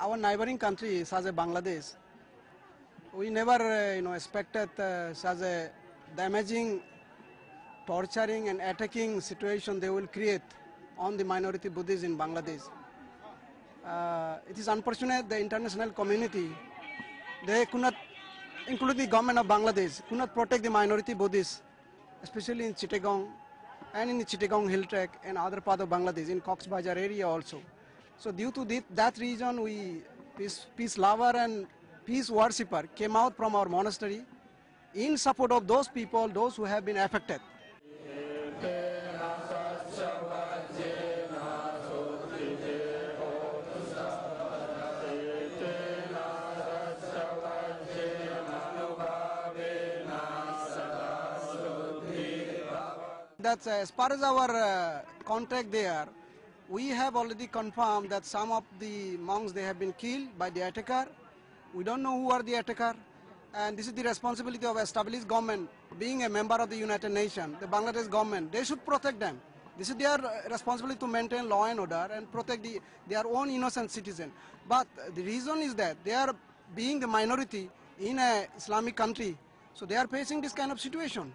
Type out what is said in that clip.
our neighboring country, such as Bangladesh, we never expected such a damaging, torturing and attacking situation they will create on the minority Buddhists in Bangladesh. It is unfortunate the international community, they could not, including the government of Bangladesh, could not protect the minority Buddhists, especially in Chittagong and in the Chittagong Hill Trek and other part of Bangladesh, in Cox's Bazar area also. So due to that reason, we, peace lover and peace worshipper, came out from our monastery in support of those people, those who have been affected. That's as far as our contact there, we have already confirmed that some of the monks, they have been killed by the attacker. We don't know who are the attacker, and this is the responsibility of established government, being a member of the United Nations, the Bangladesh government. They should protect them. This is their responsibility to maintain law and order and protect their own innocent citizens. But the reason is that they are being the minority in an Islamic country, so they are facing this kind of situation.